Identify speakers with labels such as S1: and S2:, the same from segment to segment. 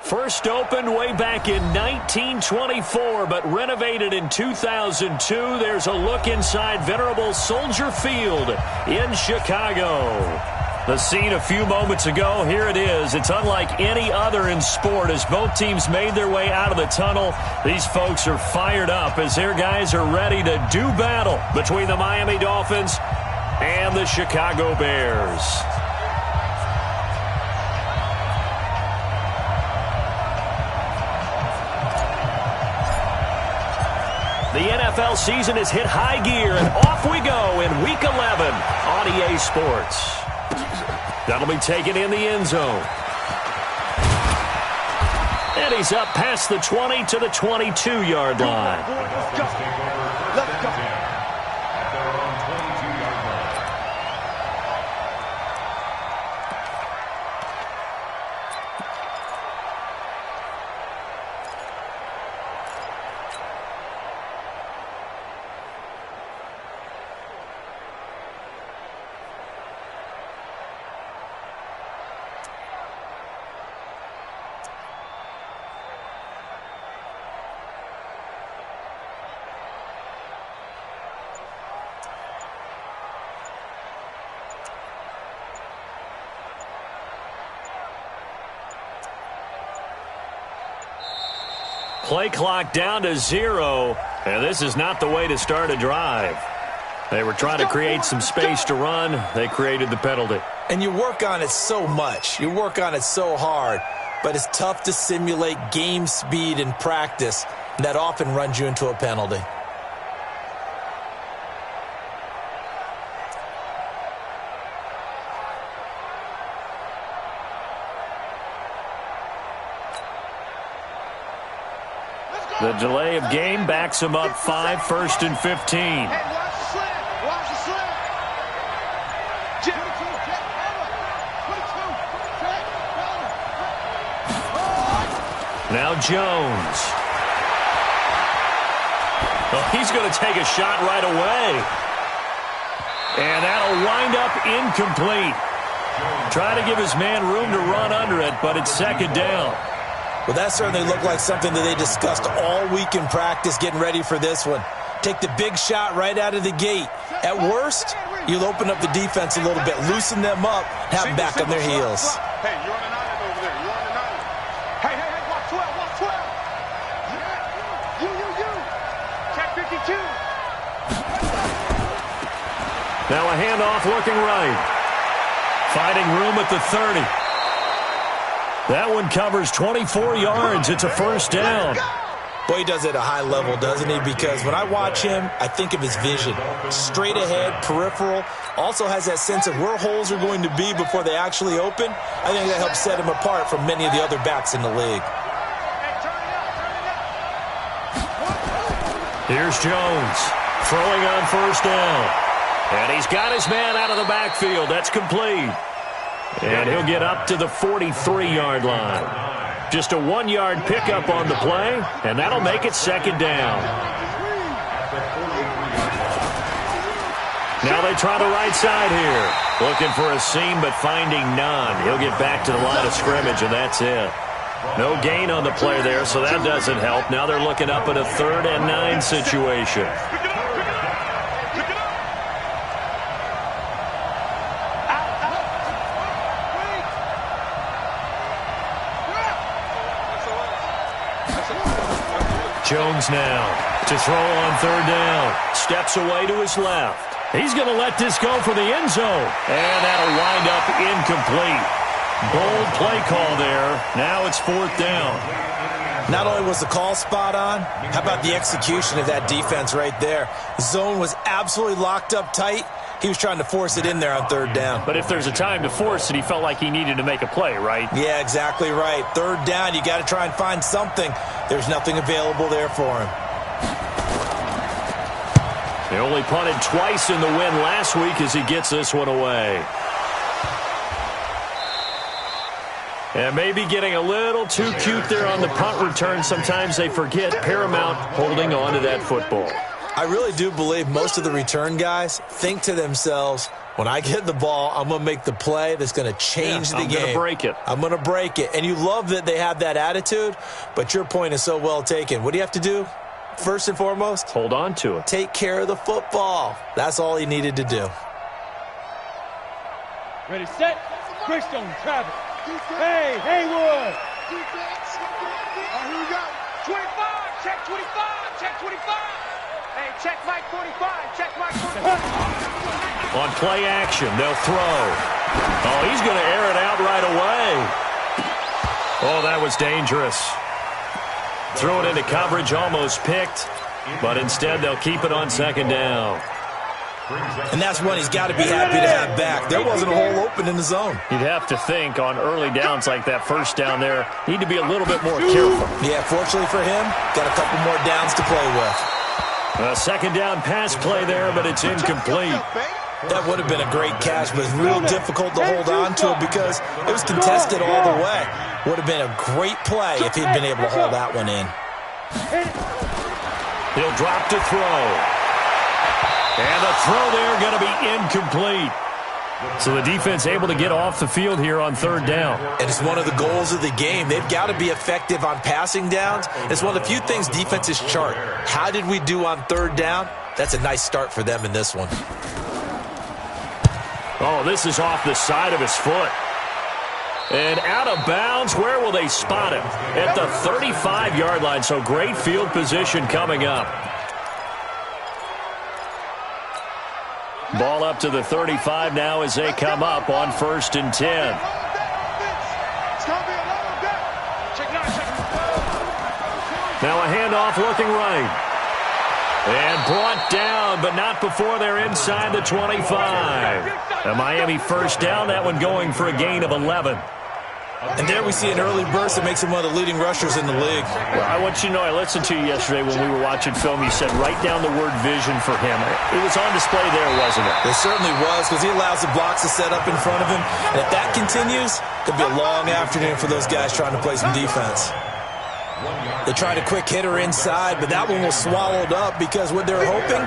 S1: First opened way back in 1924, but renovated in 2002. There's a look inside venerable Soldier Field in Chicago. The scene a few moments ago, here it is. It's unlike any other in sport as both teams made their way out of the tunnel. These folks are fired up as their guys are ready to do battle between the Miami Dolphins and the Chicago Bears. The NFL season has hit high gear, and off we go in Week 11 on EA Sports. That'll be taken in the end zone. And he's up past the 20 to the 22-yard line.
S2: Let's go.
S1: Play clock down to 0, and this is not the way to start a drive. They were trying to create some space to run. They created the penalty.
S3: And you work on it so much. You work on it so hard. But it's tough to simulate game speed in practice. And that often runs you into a penalty.
S1: The delay of game backs him up 5, 1st and 15.
S2: Hey, watch the slip. Watch the slip.
S1: Now Jones. Oh, he's going to take a shot right away. And that'll wind up incomplete. Try to give his man room to run under it, but it's second down.
S3: Well, that certainly looked like something that they discussed all week in practice getting ready for this one. Take the big shot right out of the gate. At worst, you'll open up the defense a little bit, loosen them up, have them back on their heels.
S2: Hey, you're on the 9 over there. You're on the 9. Hey, watch 12, watch 12. You. Check 52.
S1: Now a handoff looking right. Finding room at the 30. That one covers 24 yards. It's a first down.
S3: Boy, he does it at a high level, doesn't he? Because when I watch him, I think of his vision. Straight ahead, peripheral. Also has that sense of where holes are going to be before they actually open. I think that helps set him apart from many of the other backs in the league.
S1: Here's Jones throwing on first down. And he's got his man out of the backfield. That's complete. And he'll get up to the 43-yard line. Just a 1-yard pickup on the play, and that'll make it second down. Now they try the right side here. Looking for a seam, but finding none. He'll get back to the line of scrimmage, and that's it. No gain on the play there, so that doesn't help. Now they're looking up at a 3rd and 9 situation. Jones now to throw on 3rd down. Steps away to his left. He's going to let this go for the end zone. And that'll wind up incomplete. Bold play call there. Now it's 4th down.
S3: Not only was the call spot on, how about the execution of that defense right there? The zone was absolutely locked up tight. He was trying to force it in there on 3rd down.
S1: But if there's a time to force it, he felt like he needed to make a play, right?
S3: Yeah, exactly right. 3rd down, you got to try and find something. There's nothing available there for him.
S1: He only punted twice in the win last week as he gets this one away. And maybe getting a little too cute there on the punt return. Sometimes they forget paramount holding on to that football.
S3: I really do believe most of the return guys think to themselves, when I get the ball, I'm going to make the play that's going to change the game.
S1: I'm going to break it.
S3: I'm going to break it. And you love that they have that attitude, but your point is so well taken. What do you have to do? First and foremost,
S1: hold on to it.
S3: Take care of the football. That's all he needed to do.
S4: Ready, set. Greystone, Travis. Hey, Haywood.
S2: Defense. All right, here we go.
S4: 25, check 25, check 25.
S2: Hey, check Mike 45, check Mike 45.
S1: On play action, they'll throw. Oh, he's going to air it out right away. Oh, that was dangerous. Throw it into coverage, almost picked, but instead they'll keep it on second down.
S3: And that's one he's got to be happy to have back. There wasn't a hole open in the zone.
S1: You'd have to think on early downs like that first down there, need to be a little bit more careful.
S3: Yeah, fortunately for him, got a couple more downs to play with.
S1: A second down pass play there, but it's incomplete.
S3: That would have been a great catch, but it's real difficult to hold on to it because it was contested all the way. Would have been a great play if he'd been able to hold that one in.
S1: He'll drop to throw. And the throw there going to be incomplete. So the defense able to get off the field here on third down.
S3: And it's one of the goals of the game. They've got to be effective on passing downs. It's one of the few things defenses chart. How did we do on third down? That's a nice start for them in this one.
S1: Oh, this is off the side of his foot. And out of bounds, where will they spot him? At the 35-yard line, so great field position coming up. Ball up to the 35 now as they come up on 1st and 10. Now a handoff looking right. And brought down, but not before they're inside the 25. A Miami first down, that one going for a gain of 11.
S3: And there we see an early burst that makes him one of the leading rushers in the league.
S1: Well, I want you to know, I listened to you yesterday when we were watching film. You said write down the word vision for him. It was on display there, wasn't it?
S3: It certainly was, because he allows the blocks to set up in front of him. And if that continues, it'll be a long afternoon for those guys trying to play some defense. They tried a quick hitter inside, but that one was swallowed up because what they're hoping,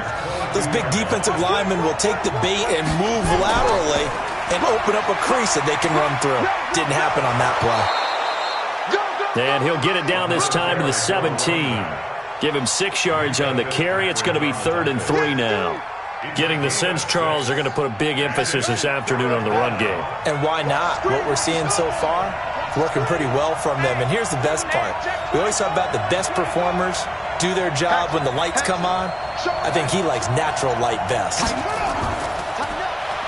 S3: those big defensive linemen will take the bait and move laterally and open up a crease that they can run through. Didn't happen on that play.
S1: And he'll get it down this time to the 17. Give him 6 yards on the carry. It's going to be 3rd and 3 now. Getting the sense, Charles, they're going to put a big emphasis this afternoon on the run game.
S3: And why not? What we're seeing so far, working pretty well from them. And here's the best part. We always talk about the best performers do their job when the lights come on. I think he likes natural light best.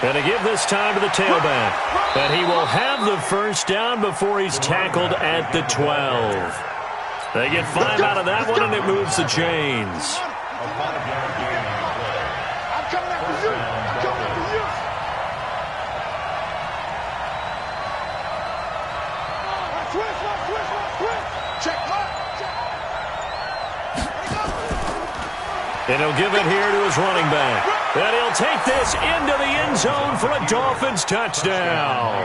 S1: And to give this time to the tailback. And he will have the first down before he's tackled at the 12. They get 5 out of that one, and it moves the chains. And he'll give it here to his running back. And he'll take this into the end zone for a Dolphins touchdown.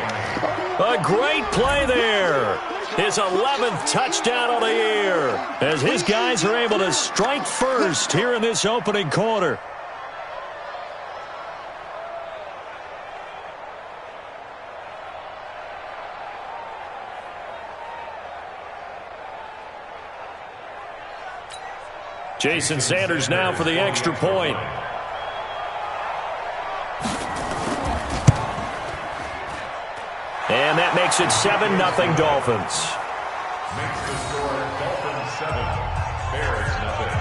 S1: A great play there. His 11th touchdown of the year as his guys are able to strike first here in this opening quarter. Jason Sanders now for the extra point. And that makes it 7-0 Dolphins.
S5: Makes the score Dolphins 7, Bears nothing.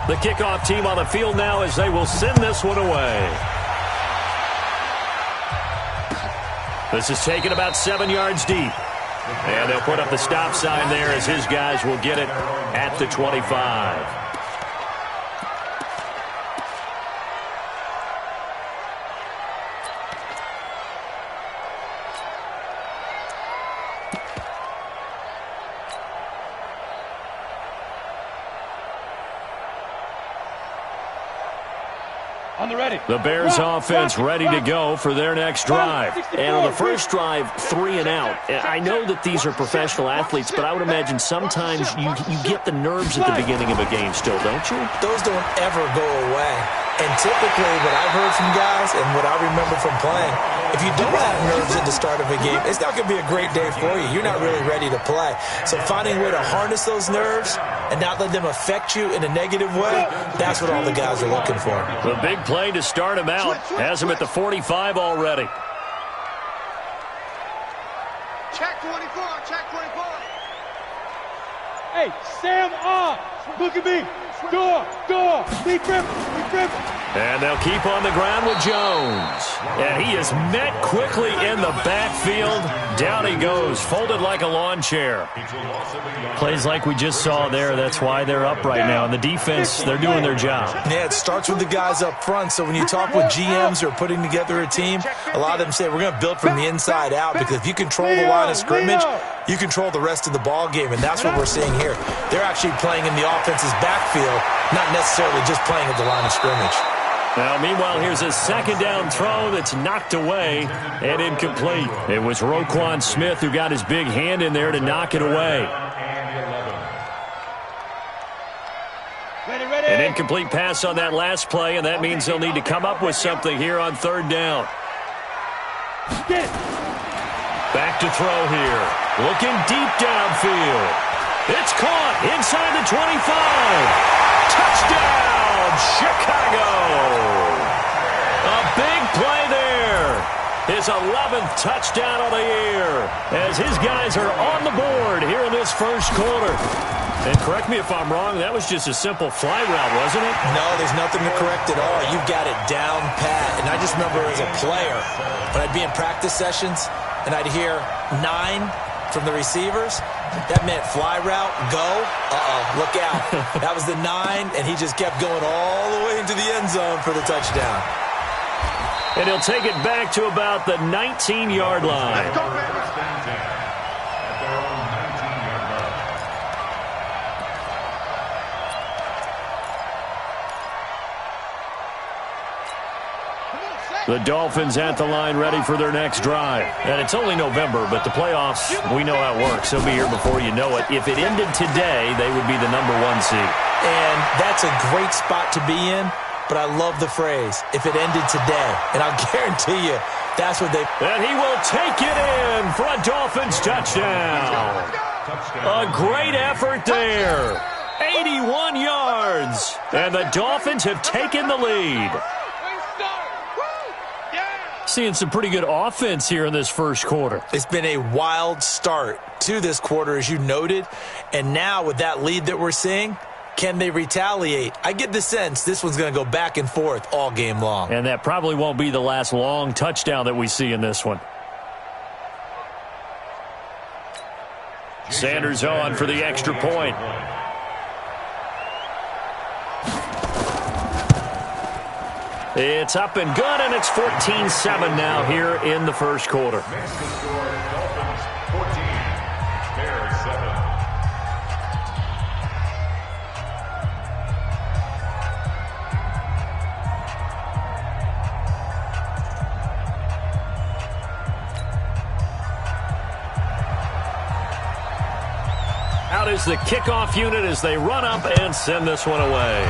S1: The kickoff team on the field now as they will send this one away. This is taken about 7 yards deep. And they'll put up the stop sign there as his guys will get it at the 25.
S4: On On the ready.
S1: The Bears offense ready to go for their next drive.
S6: And on the first drive, 3 and out. I know that these are professional athletes, but I would imagine sometimes you get the nerves at the beginning of a game still, don't you?
S3: Those don't ever go away. And typically what I've heard from guys and what I remember from playing, if you don't have nerves at the start of a game, it's not going to be a great day for you. You're not really ready to play. So finding a way to harness those nerves and not let them affect you in a negative way, that's what all the guys are looking for.
S1: The big play to start him out has him at the 45 already.
S2: Check 24, check 24.
S4: Hey, Sam on. Look at me. Door. Lead grip.
S1: And they'll keep on the ground with Jones. And he is met quickly in the backfield. Down he goes, folded like a lawn chair. Plays like we just saw there. That's why they're up right now. And the defense, they're doing their job.
S3: Yeah, it starts with the guys up front. So when you talk with GMs who are putting together a team, a lot of them say we're going to build from the inside out, because if you control the line of scrimmage, you control the rest of the ball game, and that's what we're seeing here. They're actually playing in the offense's backfield, not necessarily just playing at the line of scrimmage.
S1: Now, meanwhile, here's a second down throw that's knocked away and incomplete. It was Roquan Smith who got his big hand in there to knock it away.
S4: Ready.
S1: An incomplete pass on that last play, and that means they'll need to come up with something here on third down.
S4: Get it.
S1: Back to throw here. Looking deep downfield. It's caught inside the 25. Touchdown, Chicago. A big play there. His 11th touchdown of the year as his guys are on the board here in this first quarter. And correct me if I'm wrong, that was just a simple fly route, wasn't it?
S3: No, there's nothing to correct at all. You've got it down pat. And I just remember as a player, when I'd be in practice sessions and I'd hear 9 from the receivers, that meant fly route, go, look out. That was the 9, and he just kept going all the way into the end zone for the touchdown.
S1: And he'll take it back to about the 19-yard line. The Dolphins at the line ready for their next drive. And it's only November, but the playoffs, we know how it works. They'll be here before you know it. If it ended today, they would be the number 1 seed.
S3: And that's a great spot to be in, but I love the phrase, if it ended today. And I'll guarantee you, that's what they...
S1: And he will take it in for a Dolphins touchdown. A great effort there. 81 yards. And the Dolphins have taken the lead. Seeing some pretty good offense here in this first quarter.
S3: It's been a wild start to this quarter, as you noted. And now with that lead that we're seeing, can they retaliate? I get the sense this one's going to go back and forth all game long.
S1: And that probably won't be the last long touchdown that we see in this one. Sanders on for the extra point. It's up and good, and it's 14-7 now here in the first quarter.
S5: Makes the score Dolphins 14, Bears 7.
S1: Out is the kickoff unit as they run up and send this one away.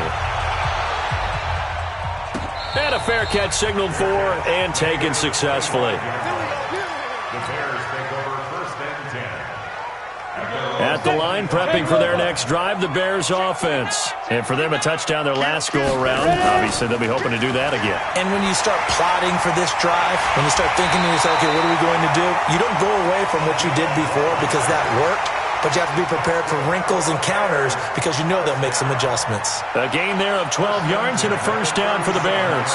S1: And a fair catch signaled for and taken successfully.
S5: The Bears take over first and 10.
S1: At the line, prepping for their next drive, the Bears offense. And for them, a touchdown their last go-around. Obviously, they'll be hoping to do that again.
S3: And when you start plotting for this drive, when you start thinking to yourself, okay, what are we going to do? You don't go away from what you did before because that worked. But you have to be prepared for wrinkles and counters because you know they'll make some adjustments.
S1: A gain there of 12 yards and a first down for the Bears.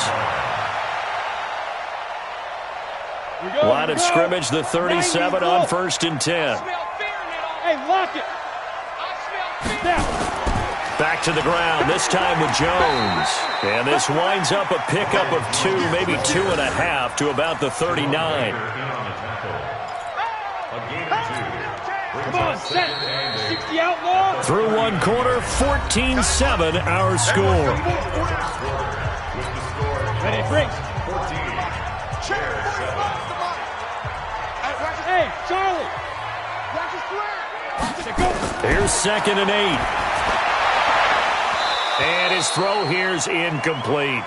S1: Line of scrimmage, the 37 on first and 10.
S4: Hey, lock it.
S1: Back to the ground, this time with Jones. And this winds up a pickup of 2, maybe 2.5 to about the 39.
S4: Come on, set. 60 outlaw.
S1: Through one quarter, 14-7 our score.
S5: With the score,
S4: Hey, break.
S5: 14.
S4: Hey, Charlie.
S1: Here's 2nd and 8. And his throw here's incomplete.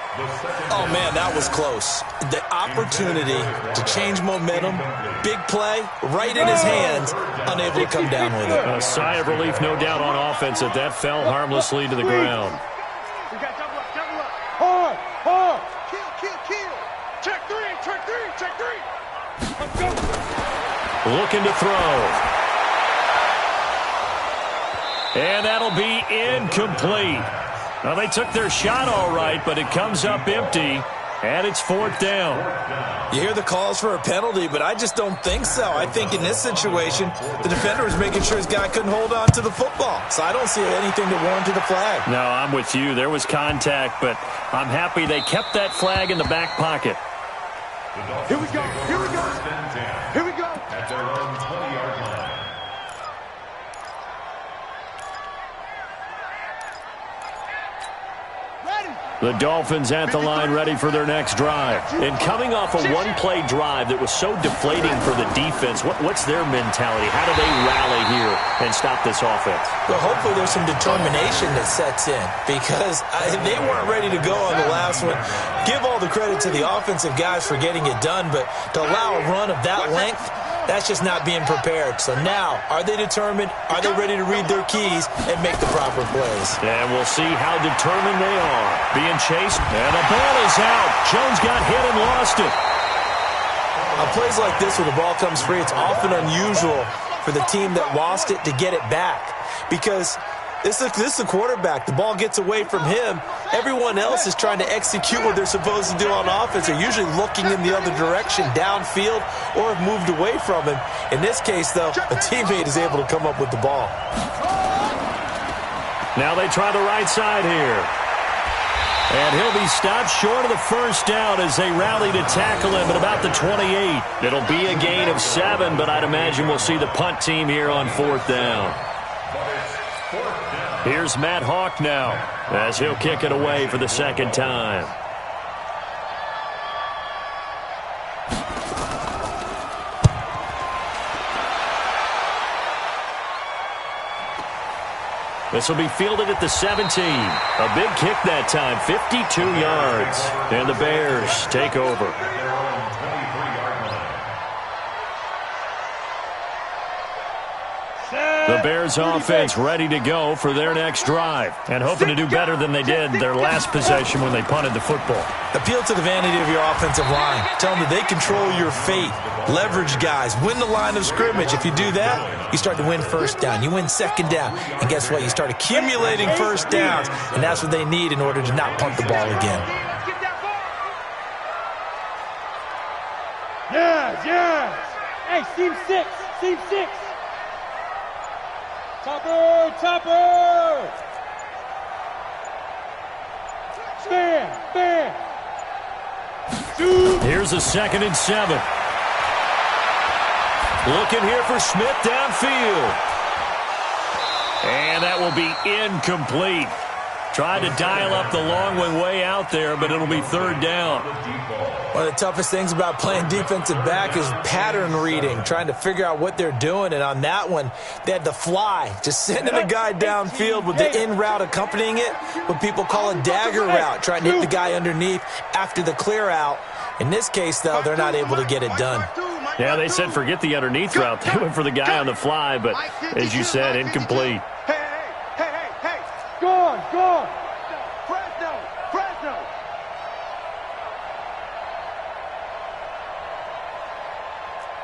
S3: Oh, man, that was close. The opportunity to change momentum, big play, right in his hands, unable to come down with it.
S1: A sigh of relief, no doubt, on offense that fell harmlessly to the ground.
S2: We got double up, double up.
S4: Hard, hard.
S2: Kill, kill, kill. Check three, check three, check three.
S4: Let's go.
S1: Looking to throw. And that'll be incomplete. Well, they took their shot all right, but it comes up empty, and it's 4th down.
S3: You hear the calls for a penalty, but I just don't think so. I think in this situation, the defender was making sure his guy couldn't hold on to the football. So I don't see anything to warrant the flag.
S1: No, I'm with you. There was contact, but I'm happy they kept that flag in the back pocket.
S2: Here we go, here we go. Here we go.
S5: At their own 20-yard line.
S1: The Dolphins at the line ready for their next drive. And coming off a one-play drive that was so deflating for the defense, what's their mentality? How do they rally here and stop this offense?
S3: Well, hopefully there's some determination that sets in because they weren't ready to go on the last one. Give all the credit to the offensive guys for getting it done, but to allow a run of that length, that's just not being prepared. So now, are they determined? Are they ready to read their keys and make the proper plays?
S1: And we'll see how determined they are. Being chased, and the ball is out. Jones got hit and lost it.
S3: On plays like this where the ball comes free, it's often unusual for the team that lost it to get it back because this is the quarterback. The ball gets away from him. Everyone else is trying to execute what they're supposed to do on offense. They're usually looking in the other direction, downfield, or have moved away from him. In this case, though, a teammate is able to come up with the ball.
S1: Now they try the right side here. And he'll be stopped short of the first down as they rally to tackle him at about the 28. It'll be a gain of 7, but I'd imagine we'll see the punt team here on 4th down. Here's Matt Hawk now as he'll kick it away for the 2nd time. This will be fielded at the 17. A big kick that time, 52 yards. And the Bears take over. The Bears offense ready to go for their next drive and hoping to do better than they did their last possession when they punted the football.
S3: Appeal to the vanity of your offensive line. Tell them that they control your fate. Leverage guys. Win the line of scrimmage. If you do that, you start to win first down. You win second down. And guess what? You start accumulating first downs. And that's what they need in order to not punt the ball again.
S4: Yes, yes. Hey, seam 6. Seam 6. Topper, topper. Bam, bam.
S1: Here's a 2nd and 7. Looking here for Smith downfield. And that will be incomplete. Tried to dial up the long one way out there, but it'll be 3rd down.
S3: One of the toughest things about playing defensive back is pattern reading, trying to figure out what they're doing. And on that one, they had to fly, just sending a guy downfield with the in route accompanying it, what people call a dagger route, trying to hit the guy underneath after the clear out. In this case, though, they're not able to get it done.
S1: Yeah, they said forget the underneath route. They went for the guy on the fly, but as you said, incomplete.
S2: Hey.
S4: Gone.
S2: Fresno.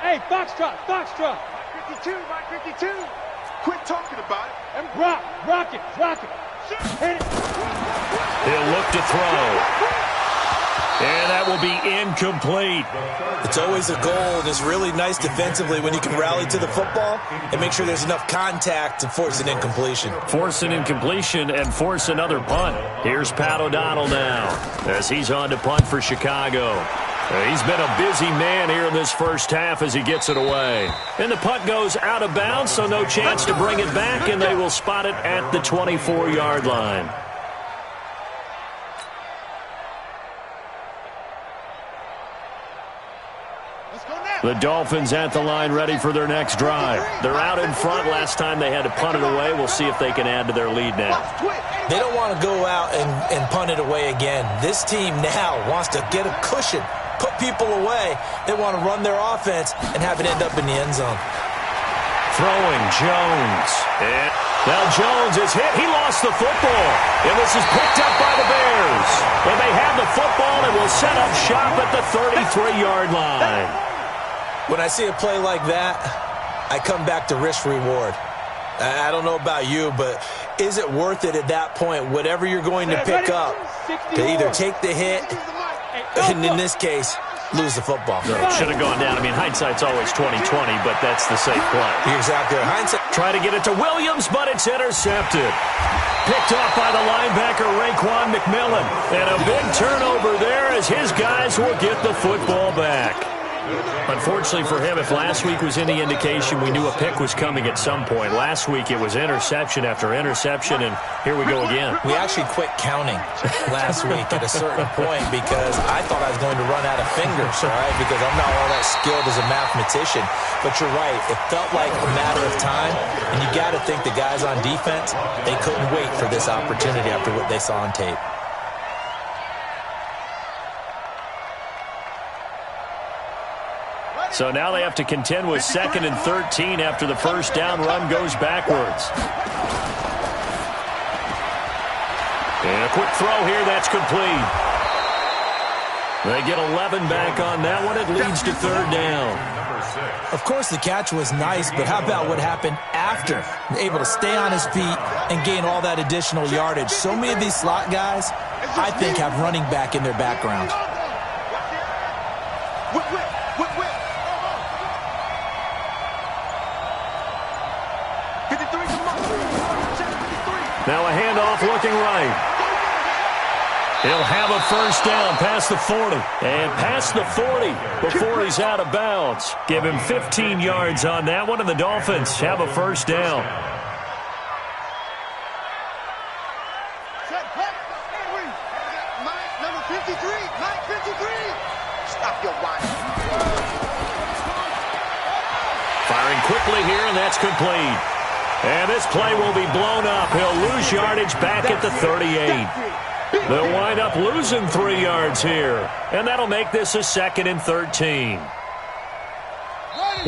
S4: Hey, foxtrot.
S2: Mike 52. Quit talking about it.
S4: And rock it. Hit it.
S1: He'll look to throw. And that will be incomplete.
S3: It's always a goal, and it's really nice defensively when you can rally to the football and make sure there's enough contact to force an incompletion.
S1: Force an incompletion and force another punt. Here's Pat O'Donnell now as he's on to punt for Chicago. He's been a busy man here in this first half as he gets it away. And the punt goes out of bounds, so no chance to bring it back, and they will spot it at the 24-yard line. The Dolphins at the line ready for their next drive. They're out in front. Last time they had to punt it away. We'll see if they can add to their lead now.
S3: They don't want to go out and punt it away again. This team now wants to get a cushion, put people away. They want to run their offense and have it end up in the end zone.
S1: Throwing Jones. And now Jones is hit. He lost the football. And this is picked up by the Bears. And they have the football and will set up shop at the 33-yard line.
S3: When I see a play like that, I come back to risk-reward. I don't know about you, but is it worth it at that point, whatever you're going to pick up, to either take the hit, and in this case, lose the football?
S1: Should have gone down. I mean, hindsight's always 20/20, but that's the safe play.
S3: You're exactly right. Hindsight.
S1: Try to get it to Williams, but it's intercepted. Picked off by the linebacker, Raekwon McMillan. And a big turnover there as his guys will get the football back. Unfortunately for him, if last week was any indication, we knew a pick was coming at some point. Last week it was interception after interception, and here we go again.
S3: We actually quit counting last week at a certain point because I thought I was going to run out of fingers, all right, because I'm not all that skilled as a mathematician. But you're right. It felt like a matter of time, and you got to think the guys on defense, they couldn't wait for this opportunity after what they saw on tape.
S1: So now they have to contend with 2nd and 13 after the first down run goes backwards. And a quick throw here, that's complete. They get 11 back on that one. It leads to 3rd down.
S3: Of course, the catch was nice, but how about what happened after? Able to stay on his feet and gain all that additional yardage. So many of these slot guys, I think, have running back in their background.
S1: Now a handoff looking right. He'll have a first down past the 40. And past the 40 before he's out of bounds. Give him 15 yards on that one, and the Dolphins have a first down.
S2: Number 53, Mike 53. Stop your whine.
S1: Firing quickly here, and that's complete. And this play will be blown up. He'll lose yardage back at the 38. They'll wind up losing 3 yards here. And that'll make this a 2nd and 13.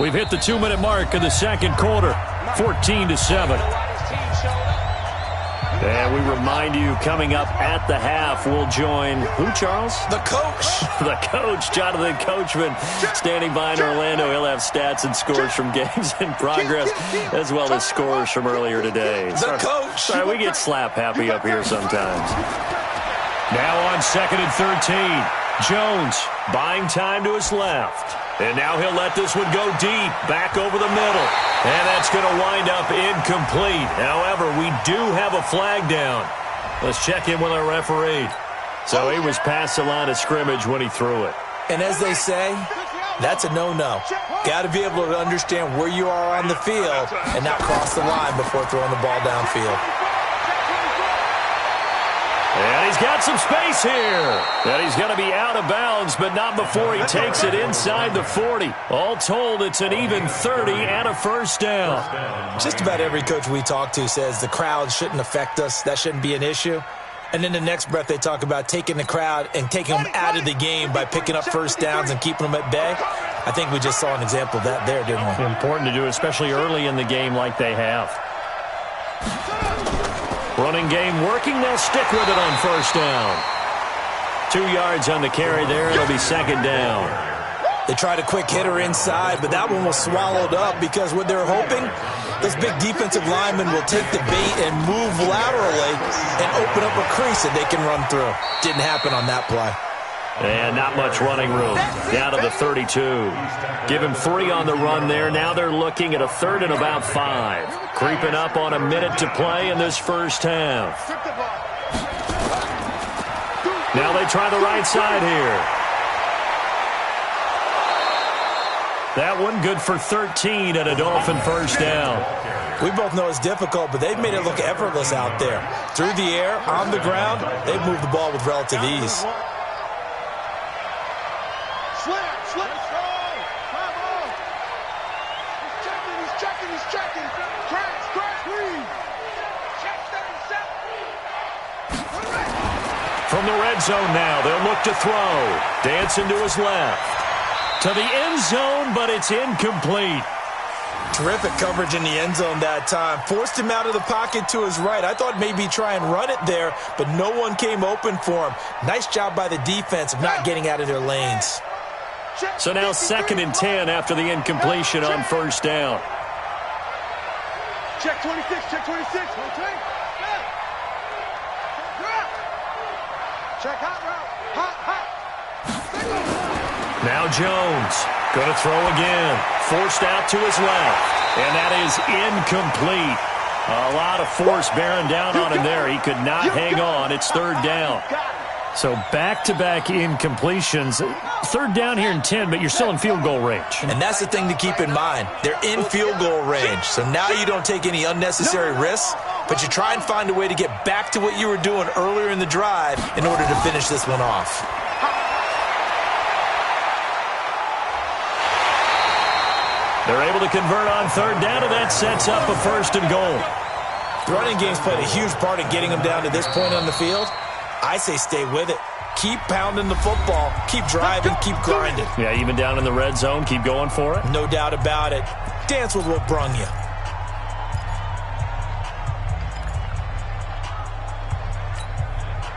S1: We've hit the 2-minute mark of the second quarter. 14-7. And we remind you, coming up at the half, we'll join who, Charles?
S3: The coach.
S1: The coach, Jonathan Coachman, standing by in Orlando. He'll have stats and scores from games in progress, as well as scores from earlier today.
S3: The coach.
S1: Sorry, we get slap happy up here sometimes. Now on 2nd and 13. Jones buying time to his left. And now he'll let this one go deep, back over the middle. And that's going to wind up incomplete. However, we do have a flag down. Let's check in with our referee. So he was past the line of scrimmage when he threw it.
S3: And as they say, that's a no-no. Got to be able to understand where you are on the field and not cross the line before throwing the ball downfield.
S1: And he's got some space here. And he's going to be out of bounds, but not before he takes it inside the 40. All told, it's an even 30 and a first down.
S3: Just about every coach we talk to says the crowd shouldn't affect us. That shouldn't be an issue. And then the next breath they talk about taking the crowd and taking them out of the game by picking up first downs and keeping them at bay. I think we just saw an example of that there, didn't we?
S1: Important to do, especially early in the game like they have. Running game working. They'll stick with it on first down. 2 yards on the carry there. It'll be 2nd down.
S3: They tried a quick hitter inside, but that one was swallowed up because what they're hoping, those big defensive linemen will take the bait and move laterally and open up a crease that they can run through. Didn't happen on that play.
S1: And not much running room. Down to the 32. Give him 3 on the run there. Now they're looking at a 3rd and about 5. Creeping up on a minute to play in this first half. Now they try the right side here. That one good for 13 and a Dolphin first down.
S3: We both know it's difficult, but they've made it look effortless out there. Through the air, on the ground, they've moved the ball with relative ease.
S1: In the red zone now, they'll look to throw. Dancing to his left. To the end zone, but it's incomplete.
S3: Terrific coverage in the end zone that time. Forced him out of the pocket to his right. I thought maybe try and run it there, but no one came open for him. Nice job by the defense of not getting out of their lanes.
S1: So now 2nd and 10 after the incompletion on first down.
S4: Check 26, check 26.
S2: Check hot route. Hot.
S1: Now Jones going to throw again. Forced out to his left. And that is incomplete. A lot of force bearing down on him there. He could not hang on. It's 3rd down. So back-to-back incompletions. 3rd down here in 10, but you're still in field goal range.
S3: And that's the thing to keep in mind. They're in field goal range. So now you don't take any unnecessary risks, but you try and find a way to get back to what you were doing earlier in the drive in order to finish this one off.
S1: They're able to convert on 3rd down, and that sets up a 1st and goal.
S3: The running game's played a huge part in getting them down to this point on the field. I say stay with it. Keep pounding the football. Keep driving. Keep grinding.
S1: Yeah, even down in the red zone, keep going for it.
S3: No doubt about it. Dance with what brung you.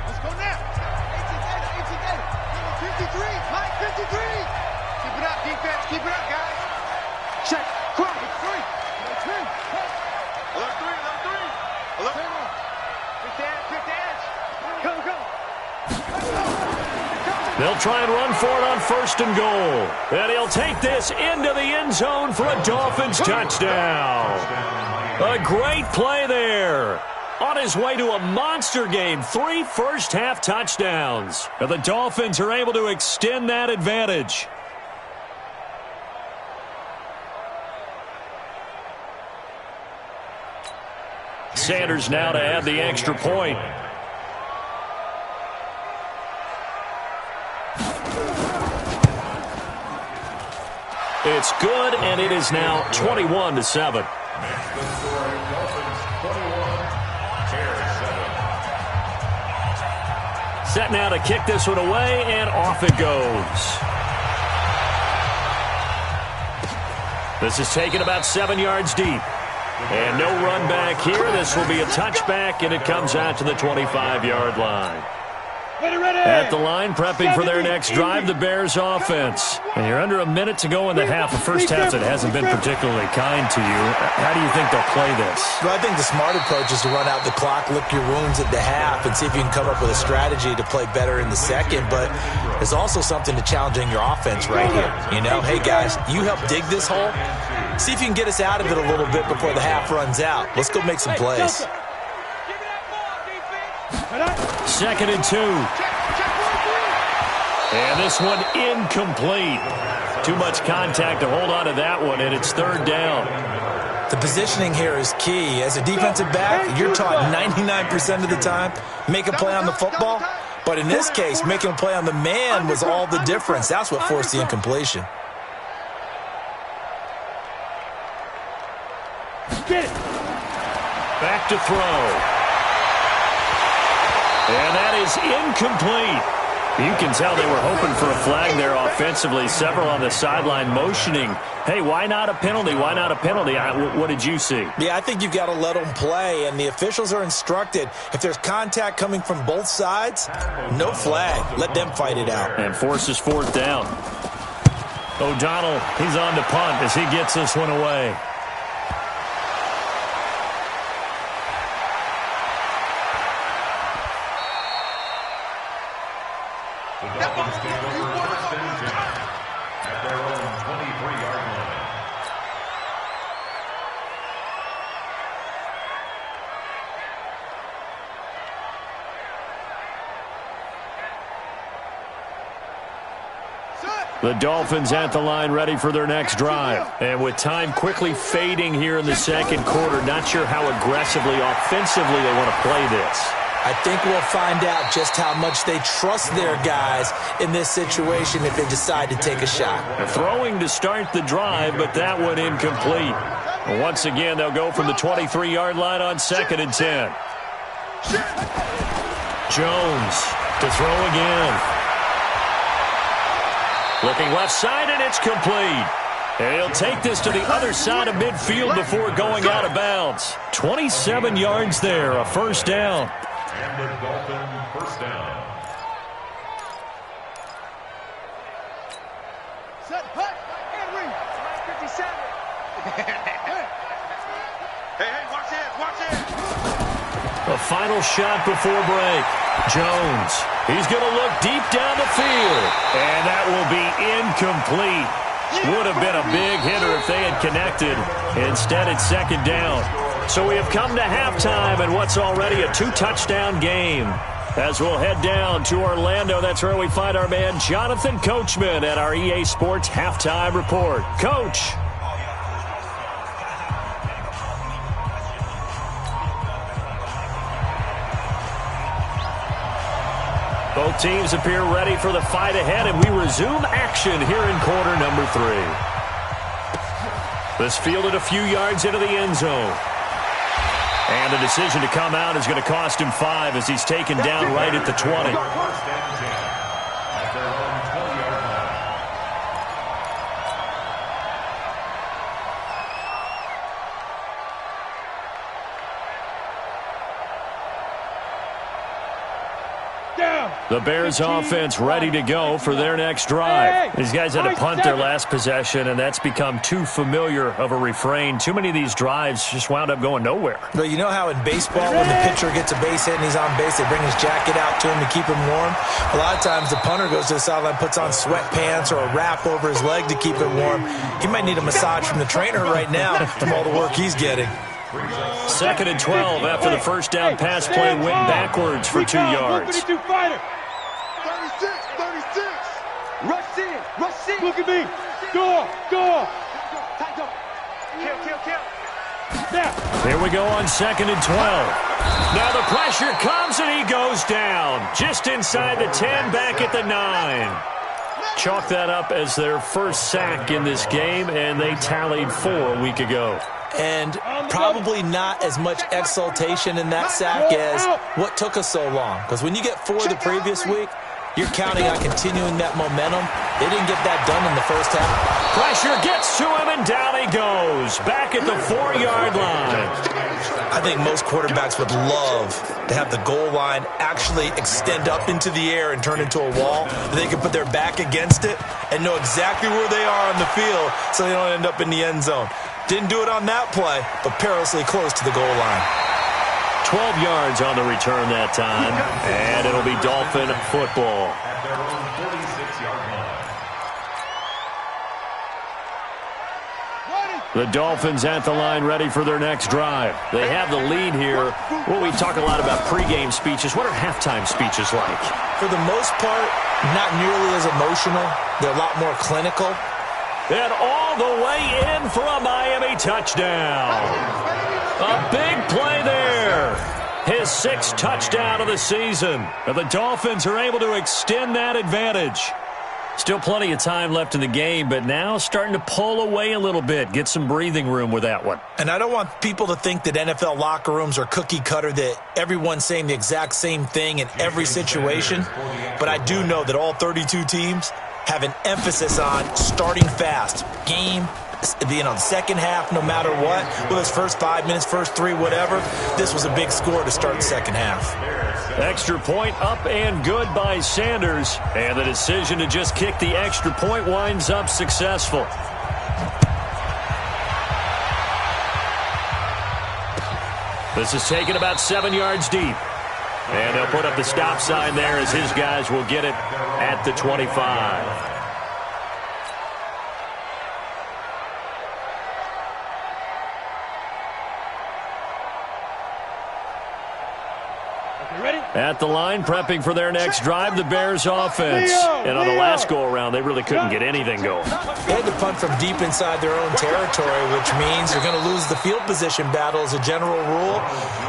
S2: Let's go now. 53. Mike, 53. Keep it up, defense. Keep it up, guys. Check. Cross. 3. Alert 3. Alert 3. Pick the edge. Go.
S1: They'll try and run for it on 1st and goal. And he'll take this into the end zone for a Dolphins touchdown. A great play there. On his way to a monster game, 3 first-half touchdowns. And the Dolphins are able to extend that advantage. Sanders now to add the extra point. It's good, and it is now 21-7. Set now to kick this one away, and off it goes. This is taken about 7 yards deep. And no run back here. This will be a touchback, and it comes out to the 25-yard line.
S4: Ready.
S1: At the line, prepping for their next drive, the Bears offense. And you're under a minute to go in the half. A first half that hasn't been particularly kind to you. How do you think they'll play this?
S3: Well, I think the smart approach is to run out the clock, lick your wounds at the half, and see if you can come up with a strategy to play better in the second. But there's also something to challenging your offense right here. You know, hey, guys, you help dig this hole. See if you can get us out of it a little bit before the half runs out. Let's go make some plays.
S1: 2nd and 2. And this one incomplete. Too much contact to hold on to that one, and it's 3rd down.
S3: The positioning here is key. As a defensive back, you're taught 99% of the time, make a play on the football. But in this case, making a play on the man was all the difference. That's what forced the incompletion.
S4: Get it.
S1: Back to throw. And that is incomplete. You can tell they were hoping for a flag there offensively. Several on the sideline motioning, hey, why not a penalty? Why not a penalty? What did you see?
S3: Yeah, I think you've got to let them play, and the officials are instructed. If there's contact coming from both sides, no flag. Let them fight it out.
S1: And forces 4th down. O'Donnell, he's on to punt as he gets this one away.
S5: At their own 23-yard line.
S1: The Dolphins at the line ready for their next drive. And with time quickly fading here in the second quarter, not sure how aggressively, offensively they want to play this.
S3: I think we'll find out just how much they trust their guys in this situation if they decide to take a shot.
S1: Throwing to start the drive, but that one incomplete. Once again, they'll go from the 23-yard line on 2nd and 10. Jones to throw again. Looking left side, and it's complete. And he'll take this to the other side of midfield before going out of bounds. 27 yards there, a first down.
S5: And the Dolphin first down.
S2: Set, hut, and read. 57. Hey, watch it.
S1: A final shot before break. Jones, he's going to look deep down the field. And that will be incomplete. Would have been a big hitter if they had connected. Instead, it's second down. So we have come to halftime in what's already a 2-touchdown game. As we'll head down to Orlando, that's where we find our man Jonathan Coachman at our EA Sports Halftime Report. Coach. Both teams appear ready for the fight ahead, and we resume action here in quarter number 3. This fielded a few yards into the end zone. And the decision to come out is going to cost him 5 as he's taken down right at the 20.
S5: First and 10 at their own 20-yard line.
S1: The Bears offense ready to go for their next drive. These guys had to punt their last possession, and that's become too familiar of a refrain. Too many of these drives just wound up going nowhere.
S3: Well, you know how in baseball when the pitcher gets a base hit and he's on base, they bring his jacket out to him to keep him warm? A lot of times the punter goes to the sideline, puts on sweatpants or a wrap over his leg to keep it warm. He might need a massage from the trainer right now from all the work he's getting.
S1: Second and 12 after the first down pass play went backwards for 2 yards.
S2: 36. Rush in.
S4: Look at me. Go.
S2: Kill.
S1: Here we go on second and 12. Now the pressure comes and he goes down. Just inside the 10, back at the 9. Chalk that up as their first sack in this game, and they tallied 4 a week ago.
S3: And probably not as much exultation in that sack as what took us so long. Because when you get 4 the previous week, you're counting on continuing that momentum. They didn't get that done in the first half.
S1: Pressure gets to him, and down he goes. Back at the 4-yard line.
S3: I think most quarterbacks would love to have the goal line actually extend up into the air and turn into a wall. They can put their back against it and know exactly where they are on the field so they don't end up in the end zone. Didn't do it on that play, but perilously close to the goal line.
S1: 12 yards on the return that time, and it'll be Dolphin football.
S5: At their own 46-yard line.
S1: The Dolphins at the line ready for their next drive. They have the lead here. Well, we talk a lot about pregame speeches. What are halftime speeches like?
S3: For the most part, not nearly as emotional. They're a lot more clinical.
S1: And all the way in for a Miami touchdown. A big play there. His 6th touchdown of the season. And the Dolphins are able to extend that advantage. Still plenty of time left in the game, but now starting to pull away a little bit. Get some breathing room with that one.
S3: And I don't want people to think that NFL locker rooms are cookie cutter, that everyone's saying the exact same thing in every situation. But I do know that all 32 teams have an emphasis on starting fast. Game, the second half, no matter what. Well, those first 5 minutes, first 3, whatever. This was a big score to start the second half.
S1: Extra point up and good by Sanders. And the decision to just kick the extra point winds up successful. This is taken about 7 yards deep. And they'll put up the stop sign there as his guys will get it at the 25. At the line, prepping for their next drive, the Bears offense. And on the last go-around, they really couldn't get anything going.
S3: They had to punt from deep inside their own territory, which means they're going to lose the field position battle as a general rule.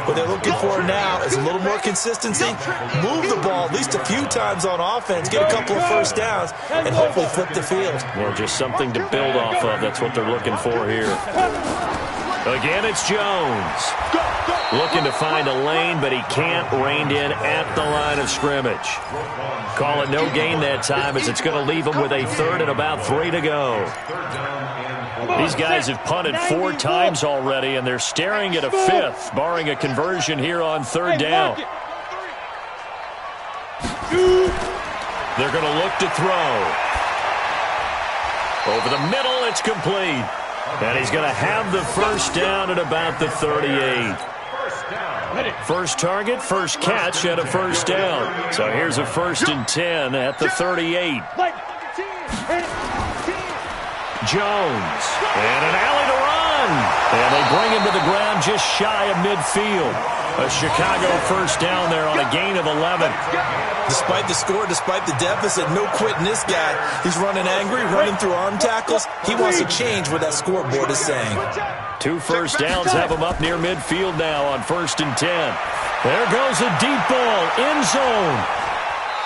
S3: What they're looking for now is a little more consistency, move the ball at least a few times on offense, get a couple of first downs, and hopefully flip the field.
S1: Well, just something to build off of. That's what they're looking for here. Again, it's Jones. Looking to find a lane, but he can't. Reined in at the line of scrimmage. Call it no gain that time, as it's going to leave him with a third and about 3 to go. These guys have punted 4 times already, and they're staring at a 5th, barring a conversion here on 3rd down. They're going to look to throw. Over the middle, it's complete. And he's going to have the first down at about the 38. First target, first catch, and a first down. So here's a 1st and 10 at the 38. Jones. And an alley to run. And they bring him to the ground just shy of midfield. A Chicago first down there on a gain of 11.
S3: Despite the score, despite the deficit, no quitting this guy. He's running angry, running through arm tackles. He wants to change what that scoreboard is saying.
S1: 2 first downs have him up near midfield now on 1st and 10. There goes a deep ball, end zone.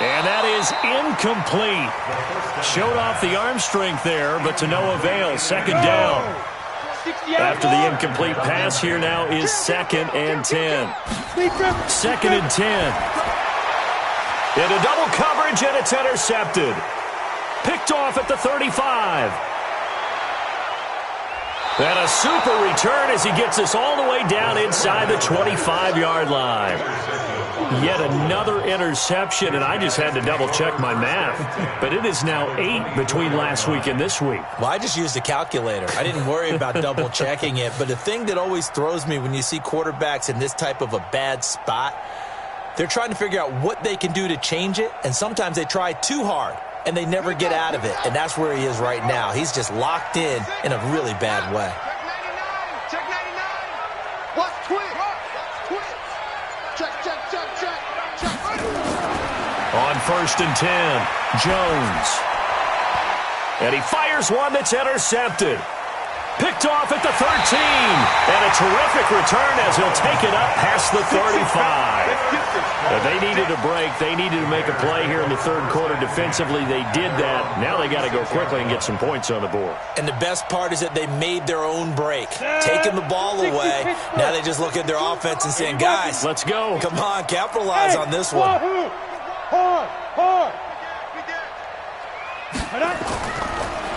S1: And that is incomplete. Showed off the arm strength there, but to no avail. 2nd down. After the incomplete pass, here now is 2nd and 10. 2nd and 10. Into double coverage, and it's intercepted. Picked off at the 35. And a super return as he gets us all the way down inside the 25-yard line. Yet another interception, and I just had to double-check my math. But it is now 8 between last week and this week.
S3: Well, I just used a calculator. I didn't worry about double-checking it. But the thing that always throws me when you see quarterbacks in this type of a bad spot, they're trying to figure out what they can do to change it, and sometimes they try too hard, and they never get out of it. And that's where he is right now. He's just locked in a really bad way.
S2: Check 99. Watch twitch. Check.
S1: On 1st and 10, Jones. And he fires one that's intercepted. Picked off at the 13. And a terrific return as he'll take it up past the 35. But they needed a break. They needed to make a play here in the 3rd quarter defensively. They did that. Now they got to go quickly and get some points on the board.
S3: And the best part is that they made their own break. Taking the ball away. Now they just look at their offense and saying, guys,
S1: let's go.
S3: Come on, capitalize on this one.
S4: Hard.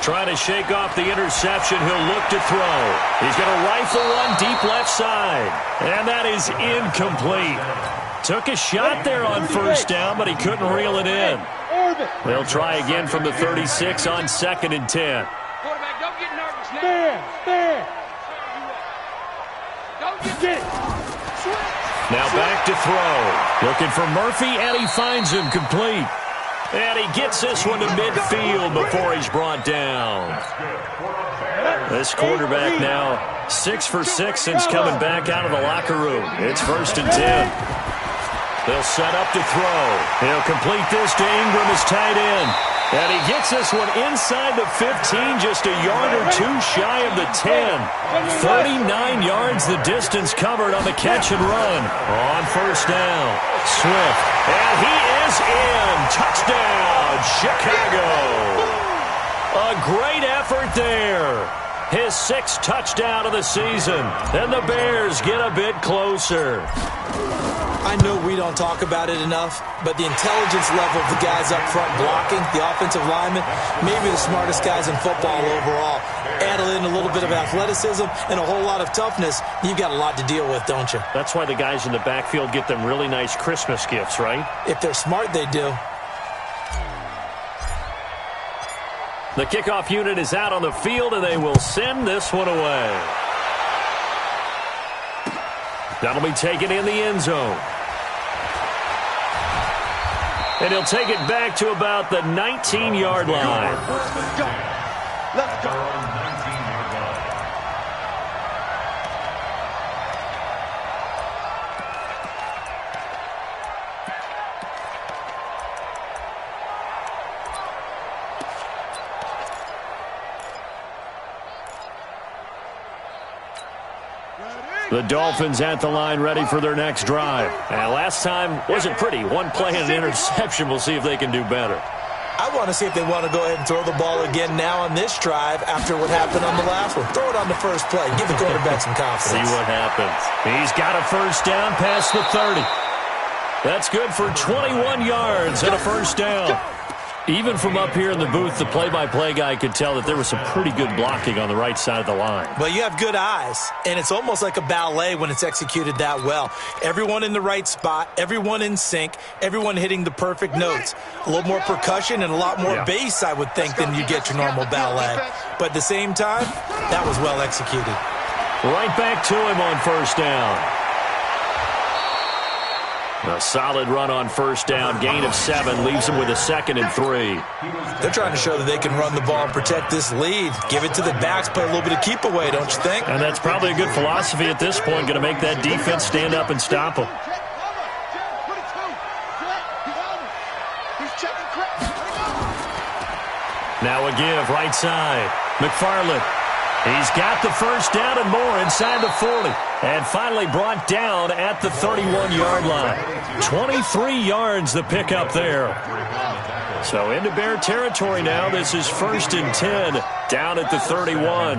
S1: Trying to shake off the interception. He'll look to throw. He's going to rifle one deep left side. And that is incomplete. Took a shot there on 1st down, but he couldn't reel it in. They'll try again from the 36 on 2nd and 10.
S2: Quarterback, don't get nervous now.
S4: Stand.
S2: Don't get
S1: Now back to throw. Looking for Murphy, and he finds him complete. And he gets this one to midfield before he's brought down. This quarterback now 6 for 6 since coming back out of the locker room. It's 1st and 10. They'll set up to throw. He'll complete this to Ingram, his tight end. And he gets this one inside the 15, just a yard or 2 shy of the 10. 39 yards the distance covered on the catch and run. On 1st down, Swift. And he is in. Touchdown, Chicago. A great effort there. His 6th touchdown of the season. And the Bears get a bit closer.
S3: I know we don't talk about it enough, but the intelligence level of the guys up front blocking, the offensive linemen, maybe the smartest guys in football overall. Add in a little bit of athleticism and a whole lot of toughness, you've got a lot to deal with, don't you?
S1: That's why the guys in the backfield get them really nice Christmas gifts, right?
S3: If they're smart, they do.
S1: The kickoff unit is out on the field, and they will send this one away. That'll be taken in the end zone. And he'll take it back to about the 19-yard line.
S2: Let's go.
S1: The Dolphins at the line ready for their next drive. And last time wasn't pretty. One play and an interception. We'll see if they can do better.
S3: I want to see if they want to go ahead and throw the ball again now on this drive after what happened on the last one. Throw it on the first play. Give the quarterback some confidence.
S1: See what happens. He's got a first down past the 30. That's good for 21 yards and a first down. Even from up here in the booth, the play-by-play guy could tell that there was some pretty good blocking on the right side of the line.
S3: Well, you have good eyes, and it's almost like a ballet when it's executed that well. Everyone in the right spot, everyone in sync, everyone hitting the perfect notes. A little more percussion and a lot more bass, I would think, than you get your normal ballet. But at the same time, that was well executed.
S1: Right back to him on first down. A solid run on first down. Gain of 7 leaves him with a 2nd and 3.
S3: They're trying to show that they can run the ball and protect this lead. Give it to the backs, play a little bit of keep away, don't you think?
S1: And that's probably a good philosophy at this point. Going to make that defense stand up and stop them. Now a give, right side. McFarland. He's got the first down and more inside the 40. And finally brought down at the 31-yard line. 23 yards the pickup there. So into Bear territory now. This is 1st and 10 down at the 31.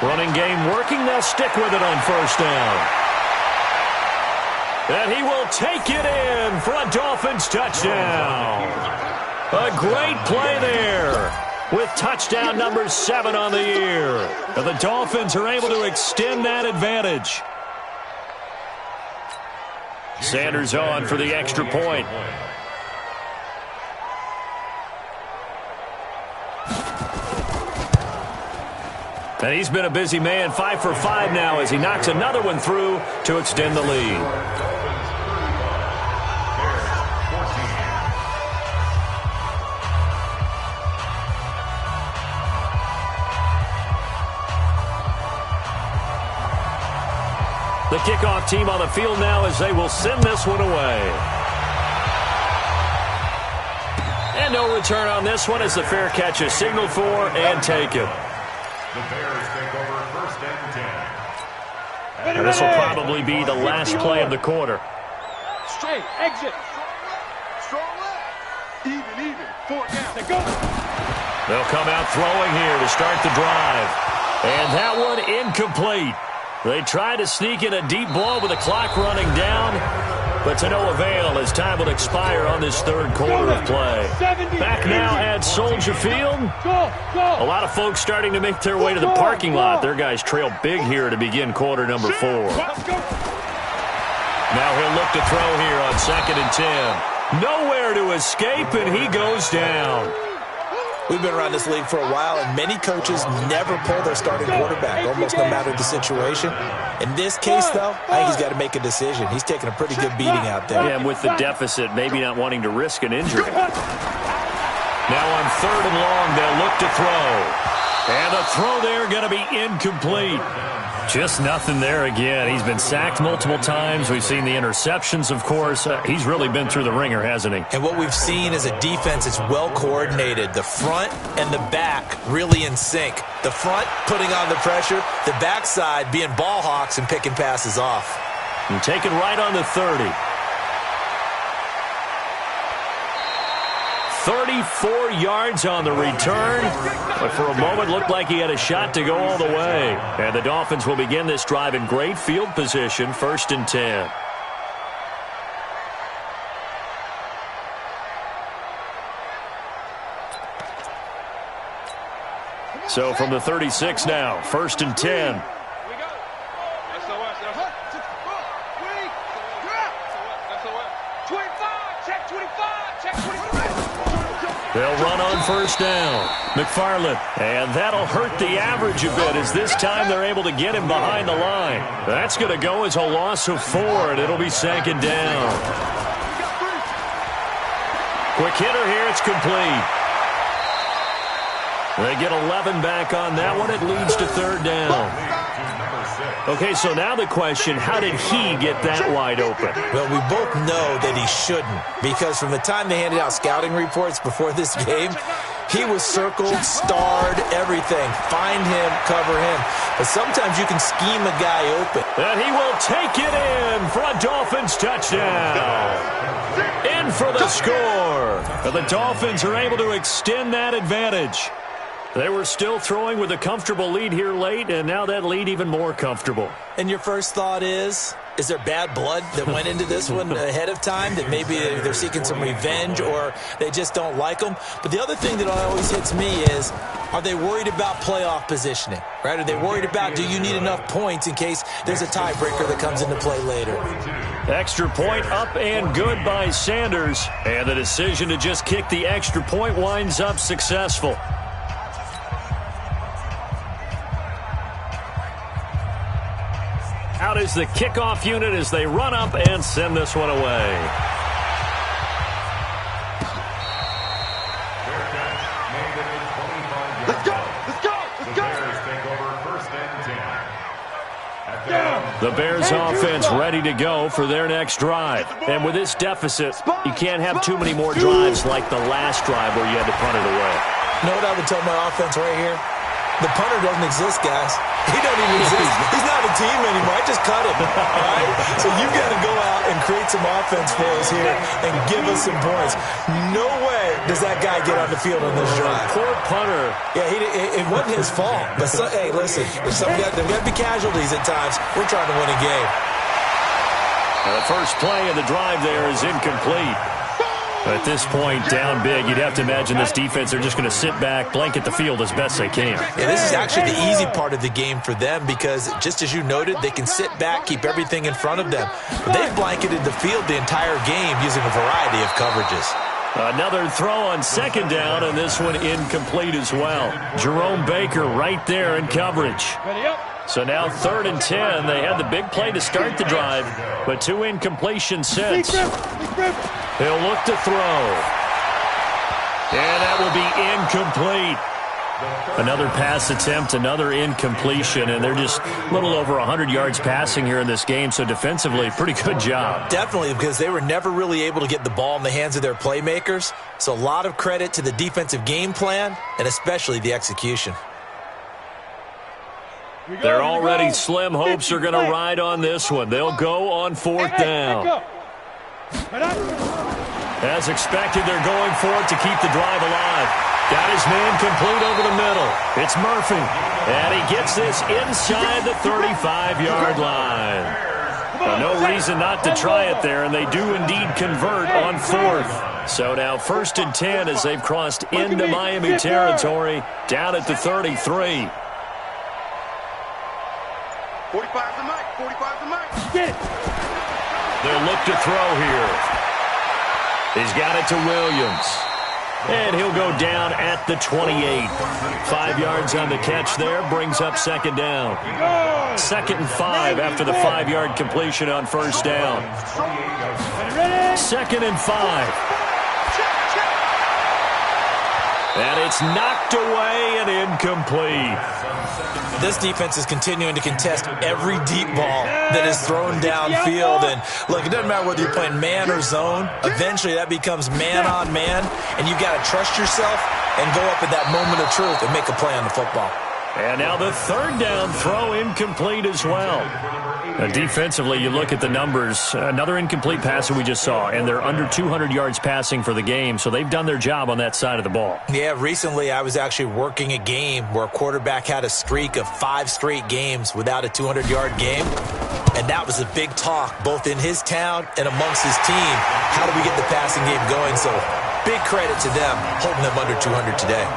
S1: Running game working. They'll stick with it on first down. And he will take it in for a Dolphins touchdown. A great play there, with touchdown number 7 on the year. And the Dolphins are able to extend that advantage. Sanders on for the extra point. And he's been a busy man, 5 for 5 now as he knocks another one through to extend the lead. The kickoff team on the field now as they will send this one away. And no return on this one as the fair catch is signaled for and taken.
S5: The Bears take over 1st and 10.
S1: And this will probably be the last play of the quarter.
S4: Straight, exit.
S2: Strong left. Even. 4 down.
S4: Let's go.
S1: They'll come out throwing here to start the drive. And that one incomplete. They try to sneak in a deep ball with the clock running down, but to no avail as time will expire on this 3rd quarter of play. Back now at Soldier Field. A lot of folks starting to make their way to the parking lot. Their guys trail big here to begin quarter number 4. Now he'll look to throw here on 2nd and 10. Nowhere to escape, and he goes down.
S3: We've been around this league for a while, and many coaches never pull their starting quarterback, almost no matter the situation. In this case, though, I think he's got to make a decision. He's taking a pretty good beating out there.
S1: Yeah, and with the deficit, maybe not wanting to risk an injury. Now on 3rd and long, they'll look to throw. And the throw there going to be incomplete. Just nothing there again. He's been sacked multiple times. We've seen the interceptions, of course. He's really been through the ringer, hasn't he?
S3: And what we've seen is a defense that's well coordinated. The front and the back really in sync. The front putting on the pressure, the backside being ball hawks and picking passes off.
S1: And taken right on the 30. 34 yards on the return, but for a moment looked like he had a shot to go all the way. And the Dolphins will begin this drive in great field position, 1st and 10. So from the 36 now, 1st and 10. They'll run on first down. McFarland. And that'll hurt the average a bit as this time they're able to get him behind the line. That's going to go as a loss of 4, and it'll be 2nd down. Quick hitter here. It's complete. They get 11 back on that one. It leads to 3rd down. Okay, so now the question, how did he get that wide open?
S3: Well, we both know that he shouldn't, because from the time they handed out scouting reports before this game, He was circled, starred, everything. Find him, cover him. But sometimes you can scheme a guy open.
S1: And he will take it in for a Dolphins touchdown. In for the score. And the Dolphins are able to extend that advantage. They were still throwing with a comfortable lead here late, and now that lead even more comfortable.
S3: And your first thought is there bad blood that went into this one ahead of time, that maybe they're seeking some revenge or they just don't like them? But the other thing that always hits me is, are they worried about playoff positioning, right? Are they worried about, do you need enough points in case there's a tiebreaker that comes into play later?
S1: Extra point up and good by Sanders. And the decision to just kick the extra point winds up successful. Out is the kickoff unit as they run up and send this one away.
S2: Let's go! Let's go! Let's go!
S5: Bears take over first and 10.
S1: The Bears offense ready to go for their next drive. And with this deficit, you can't have too many more drives like the last drive where you had to punt it away.
S3: You know what I would tell my offense right here? The punter doesn't exist, guys. He doesn't even exist. He's not a team anymore. I just cut him, all right? So you've got to go out and create some offense for us here and give us some points. No way does that guy get on the field on this drive.
S1: Poor punter.
S3: Yeah, it wasn't his fault. But, hey, listen, there's got to be casualties at times. We're trying to win a game.
S1: The first play of the drive there is incomplete. At this point, down big, you'd have to imagine this defense, they're just going to sit back, blanket the field as best they can.
S3: Yeah, this is actually the easy part of the game for them because, just as you noted, they can sit back, keep everything in front of them. But they've blanketed the field the entire game using a variety of coverages.
S1: Another throw on second down, and this one incomplete as well. Jerome Baker right there in coverage. So now 3rd and 10. They had the big play to start the drive, but 2 incompletions since. He'll look to throw. And that will be incomplete. Another pass attempt, another incompletion, and they're just a little over 100 yards passing here in this game, so defensively, pretty good job.
S3: Definitely, because they were never really able to get the ball in the hands of their playmakers, so a lot of credit to the defensive game plan and especially the execution.
S1: Their already slim hopes are going to ride on this one. They'll go on 4th down. As expected, they're going for it to keep the drive alive. Got his man complete over the middle. It's Murphy. And he gets this inside the 35-yard line. No reason not to try it there, and they do indeed convert on 4th. So now 1st and 10 as they've crossed into Miami territory, down at the 33.
S2: 45 the mic. 45 the mic.
S4: Get it.
S1: They'll look to throw here. He's got it to Williams. And he'll go down at the 28. 5 yards on the catch there, brings up 2nd down. 2nd and 5 after the 5-yard completion on 1st down. 2nd and 5. And it's knocked away and incomplete.
S3: This defense is continuing to contest every deep ball that is thrown downfield. And look, it doesn't matter whether you're playing man or zone. Eventually that becomes man on man, and you've got to trust yourself and go up at that moment of truth and make a play on the football.
S1: And now the 3rd down throw incomplete as well. Defensively, you look at the numbers. Another incomplete pass that we just saw, and they're under 200 yards passing for the game, so they've done their job on that side of the ball.
S3: Yeah, recently I was actually working a game where a quarterback had a streak of 5 straight games without a 200-yard game, and that was a big talk both in his town and amongst his team. How do we get the passing game going? So big credit to them holding them under 200 today.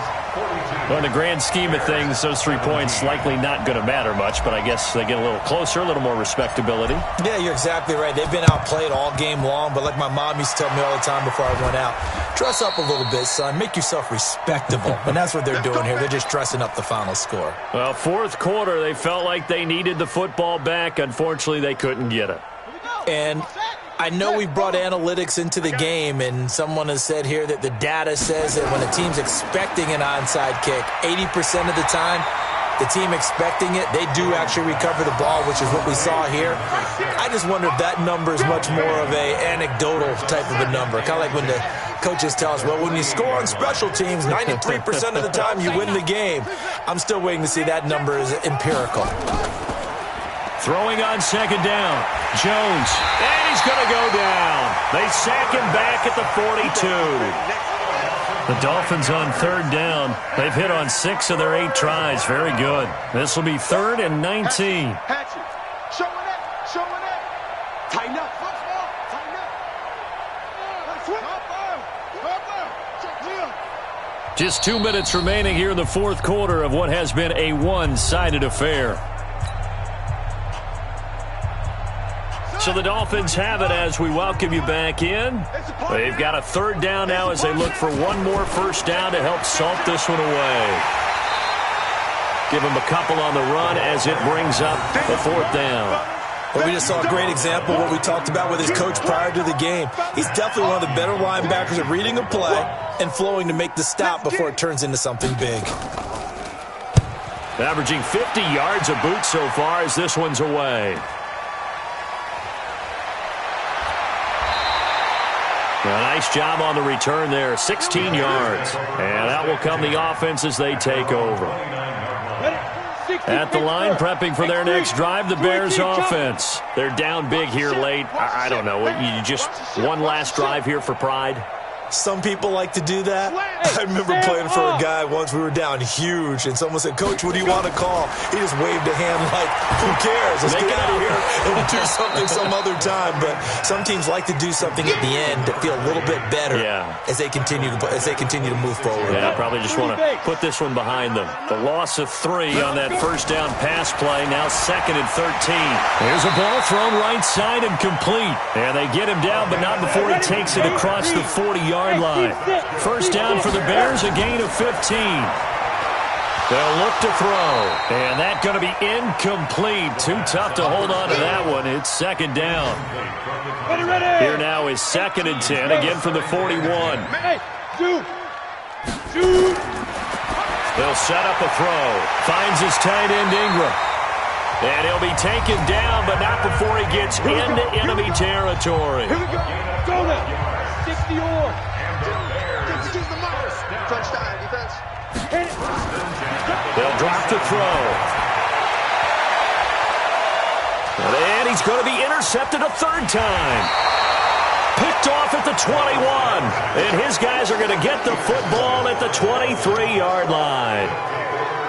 S1: Well, in the grand scheme of things, those 3 points likely not going to matter much, but I guess they get a little closer, a little more respectability.
S3: Yeah, you're exactly right. They've been outplayed all game long, but like my mom used to tell me all the time before I went out, dress up a little bit, son. Make yourself respectable. And that's what they're doing here. They're just dressing up the final score.
S1: Well, 4th quarter, they felt like they needed the football back. Unfortunately, they couldn't get it.
S3: And I know we brought analytics into the game, and someone has said here that the data says that when a team's expecting an onside kick, 80% of the time, the team expecting it, they do actually recover the ball, which is what we saw here. I just wonder if that number is much more of a anecdotal type of a number, kind of like when the Coaches tell us, well, when you score on special teams, 93% of the time you win the game. I'm still waiting to see that number is empirical.
S1: Throwing on second down. Jones. And he's going to go down. They sack him back at the 42. The Dolphins on third down. They've hit on 6 of their 8 tries. Very good. This will be 3rd and 19.
S2: Showing it. Tighten up.
S1: Just 2 minutes remaining here in the fourth quarter of what has been a one-sided affair. So the Dolphins have it as we welcome you back in. They've got a 3rd down now as they look for one more first down to help salt this one away. Give them a couple on the run as it brings up the 4th down.
S3: Well, we just saw a great example of what we talked about with his coach prior to the game. He's definitely one of the better linebackers at reading a play and flowing to make the stop before it turns into something big.
S1: Averaging 50 yards a boot so far as this one's away. A nice job on the return there, 16 yards. And that will come the offense as they take over. At the line, prepping for their next drive, the Bears offense. They're down big here late. I don't know. You just one last drive here for pride?
S3: Some people like to do that. I remember playing for a guy once. We were down huge, and someone said, Coach, what do you want to call? He just waved a hand like, who cares? Let's get out of here and do something some other time. But some teams like to do something at the end to feel a little bit better as they continue to move forward.
S1: Yeah, probably just want to put this one behind them. The loss of 3 on that first down pass play, now 2nd and 13. Here's a ball thrown right side and complete. And they get him down, but not before he takes it across the 40-yard line. First down for the Bears, a gain of 15. They'll look to throw, and that's going to be incomplete. Too tough to hold on to that one. It's 2nd down. Here now is 2nd and 10, again from the 41. They'll set up a throw. Finds his tight end, Ingram. And he'll be taken down, but not before he gets into enemy territory.
S4: Here we go. Go now. 60 or.
S2: Touchdown, defense.
S1: They'll drop the throw. And he's going to be intercepted a 3rd time. Picked off at the 21. And his guys are going to get the football at the 23-yard line.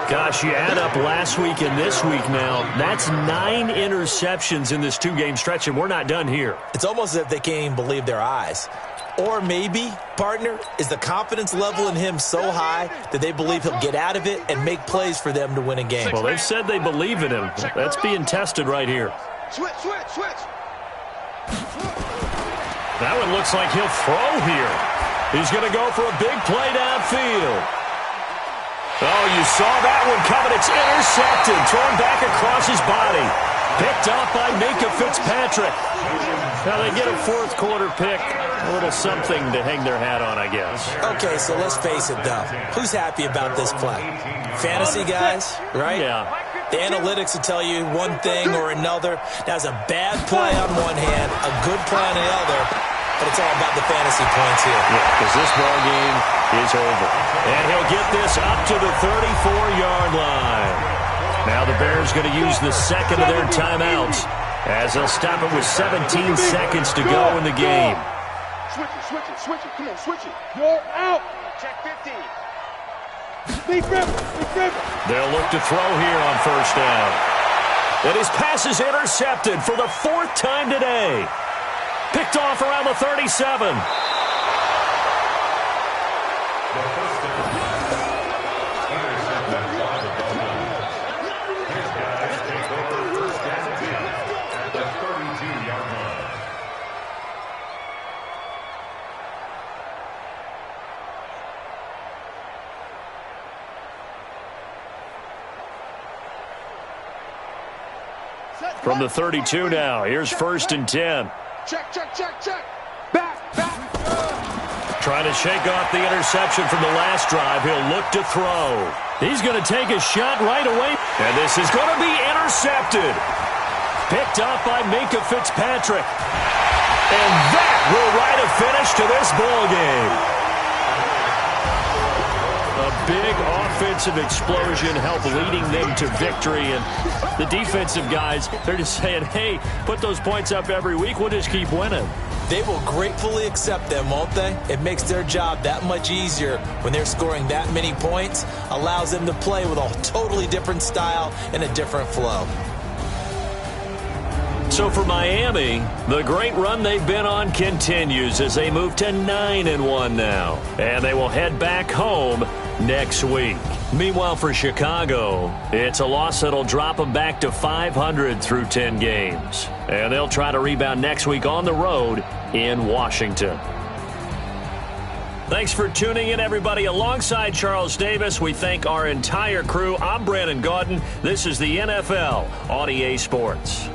S1: Gosh, you add up last week and this week now, that's 9 interceptions in this 2-game stretch, and we're not done here.
S3: It's almost as if they can't even believe their eyes. Or maybe, partner, is the confidence level in him so high that they believe he'll get out of it and make plays for them to win a game.
S1: Well, they've said they believe in him. That's being tested right here.
S2: Switch.
S1: That one looks like he'll throw here. He's going to go for a big play downfield. Oh, you saw that one coming. It's intercepted. Thrown back across his body. Picked up by Minka Fitzpatrick. Now they get a 4th quarter pick. A little something to hang their hat on, I guess.
S3: Okay, so let's face it, though. Who's happy about this play? Fantasy guys, right?
S1: Yeah.
S3: The analytics will tell you one thing or another. That's a bad play on one hand, a good play on the other, but it's all about the fantasy points here.
S1: Yeah, because this ball game is over. And he'll get this up to the 34-yard line. Now the Bears going to use the 2nd of their timeouts as they'll stop it with 17 seconds to go in the game.
S2: Switch it. Come on, switch it.
S4: You're out.
S2: Check 15.
S4: Big rip.
S1: They'll look to throw here on first down. And his pass is intercepted for the 4th time today. Picked off around the 37. From the 32 now, here's 1st and 10.
S2: Check. Back.
S1: Trying to shake off the interception from the last drive. He'll look to throw. He's going to take a shot right away. And this is going to be intercepted. Picked up by Minka Fitzpatrick. And that will write a finish to this ball game. A big offensive explosion helped leading them to victory. And the defensive guys, they're just saying, hey, put those points up every week. We'll just keep winning.
S3: They will gratefully accept them, won't they? It makes their job that much easier when they're scoring that many points. Allows them to play with a totally different style and a different flow.
S1: So for Miami, the great run they've been on continues as they move to 9-1 now. And they will head back home next week. Meanwhile, for Chicago, it's a loss that'll drop them back to 500 through 10 games. And they'll try to rebound next week on the road in Washington. Thanks for tuning in, everybody. Alongside Charles Davis, we thank our entire crew. I'm Brandon Gaudin. This is the NFL on EA Sports.